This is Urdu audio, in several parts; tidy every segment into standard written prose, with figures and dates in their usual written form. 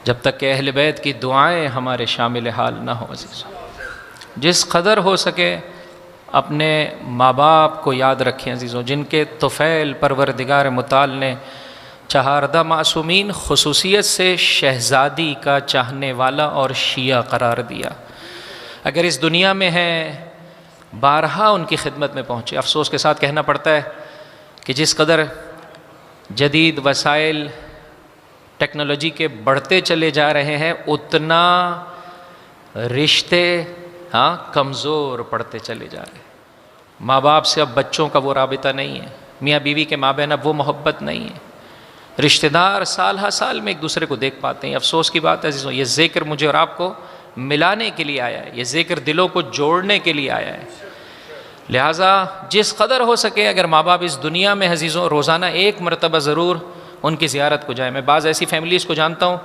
جب تک کہ اہل بیت کی دعائیں ہمارے شامل حال نہ ہوں عزیزوں۔ جس قدر ہو سکے اپنے ماں باپ کو یاد رکھیں عزیزوں، جن کے طفیل پروردگار متعال نے چہاردہ معصومین خصوصیت سے شہزادی کا چاہنے والا اور شیعہ قرار دیا۔ اگر اس دنیا میں ہیں بارہا ان کی خدمت میں پہنچے۔ افسوس کے ساتھ کہنا پڑتا ہے کہ جس قدر جدید وسائل ٹیکنالوجی کے بڑھتے چلے جا رہے ہیں اتنا رشتے کمزور پڑتے چلے جا رہے ہیں۔ ماں باپ سے اب بچوں کا وہ رابطہ نہیں ہے، میاں بیوی کے مابین اب وہ محبت نہیں ہے، رشتہ دار سال ہر سال میں ایک دوسرے کو دیکھ پاتے ہیں۔ افسوس کی بات ہے عزیزوں، یہ ذکر مجھے اور آپ کو ملانے کے لیے آیا ہے، یہ ذکر دلوں کو جوڑنے کے لیے آیا ہے۔ لہٰذا جس قدر ہو سکے اگر ماں باپ اس دنیا میں عزیزوں روزانہ ایک مرتبہ ضرور ان کی زیارت کو جائیں۔ میں بعض ایسی فیملیز کو جانتا ہوں،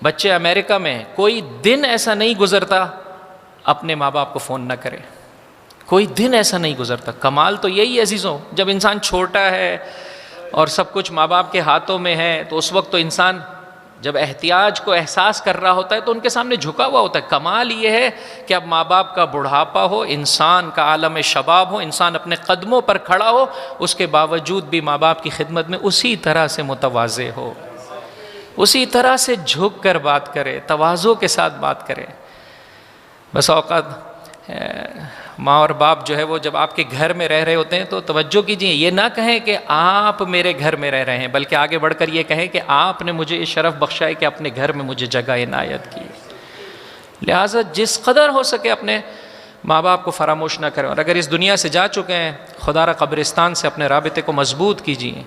بچے امریکہ میں، کوئی دن ایسا نہیں گزرتا اپنے ماں باپ کو فون نہ کرے، کوئی دن ایسا نہیں گزرتا۔ کمال تو یہی ہے عزیزوں، جب انسان چھوٹا ہے اور سب کچھ ماں باپ کے ہاتھوں میں ہے تو اس وقت تو انسان جب احتیاج کو احساس کر رہا ہوتا ہے تو ان کے سامنے جھکا ہوا ہوتا ہے۔ کمال یہ ہے کہ اب ماں باپ کا بڑھاپا ہو، انسان کا عالم شباب ہو، انسان اپنے قدموں پر کھڑا ہو، اس کے باوجود بھی ماں باپ کی خدمت میں اسی طرح سے متواضع ہو، اسی طرح سے جھک کر بات کرے، تواضع کے ساتھ بات کرے۔ بس اوقات ماں اور باپ جو ہے وہ جب آپ کے گھر میں رہ رہے ہوتے ہیں تو توجہ کیجیے، یہ نہ کہیں کہ آپ میرے گھر میں رہ رہے ہیں، بلکہ آگے بڑھ کر یہ کہیں کہ آپ نے مجھے یہ شرف بخشا ہے کہ اپنے گھر میں مجھے جگہ عنایت کی۔ لہٰذا جس قدر ہو سکے اپنے ماں باپ کو فراموش نہ کریں، اور اگر اس دنیا سے جا چکے ہیں خدا را قبرستان سے اپنے رابطے کو مضبوط کیجیے۔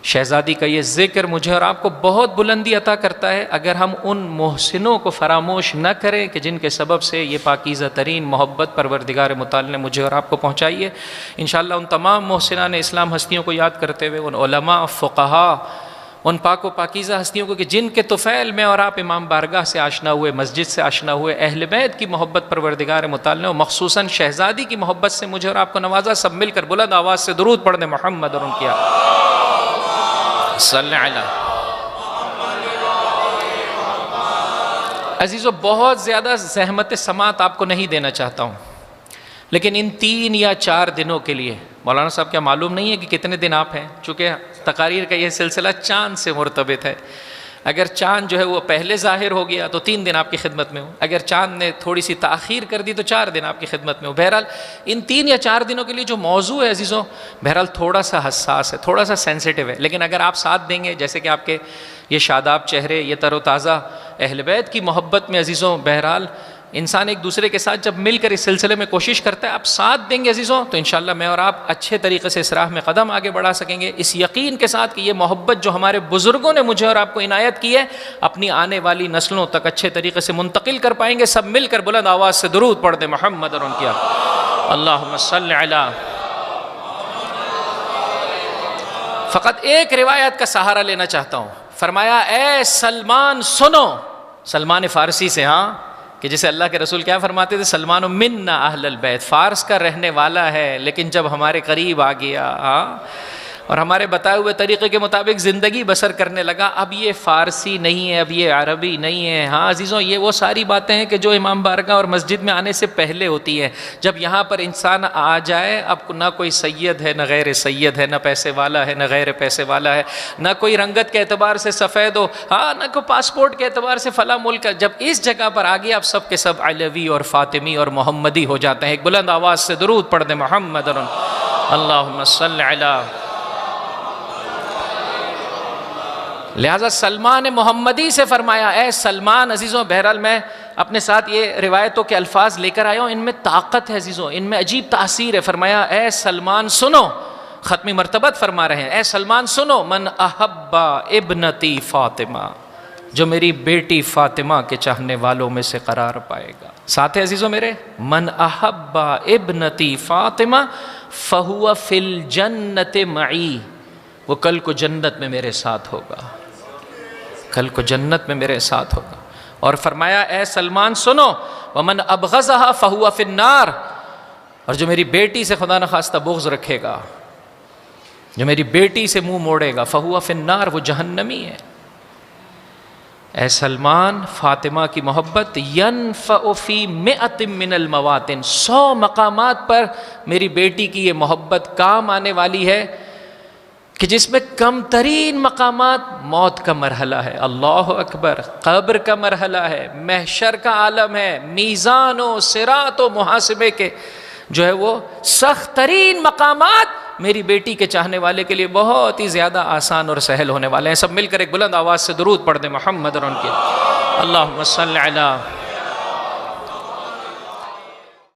شہزادی کا یہ ذکر مجھے اور آپ کو بہت بلندی عطا کرتا ہے اگر ہم ان محسنوں کو فراموش نہ کریں کہ جن کے سبب سے یہ پاکیزہ ترین محبت پروردگار متعال نے مجھے اور آپ کو پہنچائی ہے۔ انشاءاللہ ان تمام محسنان اسلام ہستیوں کو یاد کرتے ہوئے، ان علماء، فقہاء، ان پاک و پاکیزہ ہستیوں کو کہ جن کے طفیل میں اور آپ امام بارگاہ سے آشنا ہوئے، مسجد سے آشنا ہوئے، اہل بیت کی محبت پروردگار متعال نے اور مخصوصاً شہزادی کی محبت سے مجھے اور آپ کو نوازا، سب مل کر بلند آواز سے درود پڑھ دیں محمد اور ان کی صلی علی۔ عزیزو بہت زیادہ زحمت سماعت آپ کو نہیں دینا چاہتا ہوں، لیکن ان 3 یا 4 دنوں کے لیے مولانا صاحب کیا معلوم نہیں ہے کہ کتنے دن آپ ہیں؟ چونکہ تقاریر کا یہ سلسلہ چاند سے مرتبط ہے۔ اگر چاند جو ہے وہ پہلے ظاہر ہو گیا تو 3 دن آپ کی خدمت میں ہوں، اگر چاند نے تھوڑی سی تاخیر کر دی تو 4 دن آپ کی خدمت میں ہوں۔ بہرحال ان 3 یا 4 دنوں کے لیے جو موضوع ہے عزیزوں بہرحال تھوڑا سا حساس ہے، تھوڑا سا سینسیٹیو ہے، لیکن اگر آپ ساتھ دیں گے، جیسے کہ آپ کے یہ شاداب چہرے، یہ تر و تازہ اہل بیت کی محبت میں عزیزوں بہرحال انسان ایک دوسرے کے ساتھ جب مل کر اس سلسلے میں کوشش کرتا ہے، آپ ساتھ دیں گے عزیزوں تو انشاءاللہ میں اور آپ اچھے طریقے سے اس راہ میں قدم آگے بڑھا سکیں گے، اس یقین کے ساتھ کہ یہ محبت جو ہمارے بزرگوں نے مجھے اور آپ کو عنایت کی ہے اپنی آنے والی نسلوں تک اچھے طریقے سے منتقل کر پائیں گے۔ سب مل کر بلند آواز سے درود پڑھ دیں محمد اور ان کی اللہم صلی علی۔ فقط ایک روایت کا سہارا لینا چاہتا ہوں، فرمایا اے سلمان سنو، سلمان فارسی سے، کہ جسے اللہ کے رسول کیا فرماتے تھے، سلمان منا اہل البیت، فارس کا رہنے والا ہے لیکن جب ہمارے قریب آ گیا اور ہمارے بتائے ہوئے طریقے کے مطابق زندگی بسر کرنے لگا، اب یہ فارسی نہیں ہے، اب یہ عربی نہیں ہے۔ عزیزوں یہ وہ ساری باتیں ہیں کہ جو امام بارگاہ اور مسجد میں آنے سے پہلے ہوتی ہیں۔ جب یہاں پر انسان آ جائے اب نہ کوئی سید ہے، نہ غیر سید ہے، نہ پیسے والا ہے، نہ غیر پیسے والا ہے، نہ کوئی رنگت کے اعتبار سے سفید ہو، نہ کوئی پاسپورٹ کے اعتبار سے فلاں ملک کا۔ جب اس جگہ پر آ گیا اب سب کے سب علوی اور فاطمی اور محمدی ہو جاتے ہیں۔ ایک بلند آواز سے درود پڑھ دیں محمد اللہم صلی علی۔ لہٰذا سلمان محمدی سے فرمایا اے سلمان، عزیزوں بہرحال میں اپنے ساتھ یہ روایتوں کے الفاظ لے کر آیا ہوں، ان میں طاقت ہے عزیزوں، ان میں عجیب تاثیر ہے۔ فرمایا اے سلمان سنو، ختمی مرتبت فرما رہے ہیں، اے سلمان سنو، من احبا ابنتی فاطمہ، جو میری بیٹی فاطمہ کے چاہنے والوں میں سے قرار پائے گا۔ ساتھ ہے عزیزوں میرے، من احبا ابنتی فاطمہ فہو فی الجنت معی، وہ کل کو جنت میں میرے ساتھ ہوگا، کل کو جنت میں میرے ساتھ ہوگا۔ اور فرمایا اے سلمان سنو، ومن ابغضها فهو فی النار، اور جو میری بیٹی سے خدا نخواستہ بغض رکھے گا، جو میری بیٹی سے منہ موڑے گا، فهو فی النار، وہ جہنمی ہے۔ اے سلمان، فاطمہ کی محبت ینفع فی مئۃ من المواطن، 100 مقامات پر میری بیٹی کی یہ محبت کام آنے والی ہے کہ جس میں کم ترین مقامات موت کا مرحلہ ہے، اللہ اکبر، قبر کا مرحلہ ہے، محشر کا عالم ہے، میزان و صراط و محاسبے کے جو ہے وہ سخت ترین مقامات میری بیٹی کے چاہنے والے کے لیے بہت ہی زیادہ آسان اور سہل ہونے والے ہیں۔ سب مل کر ایک بلند آواز سے درود پڑھ دیں محمد اور ان کے، اللہم صلی علی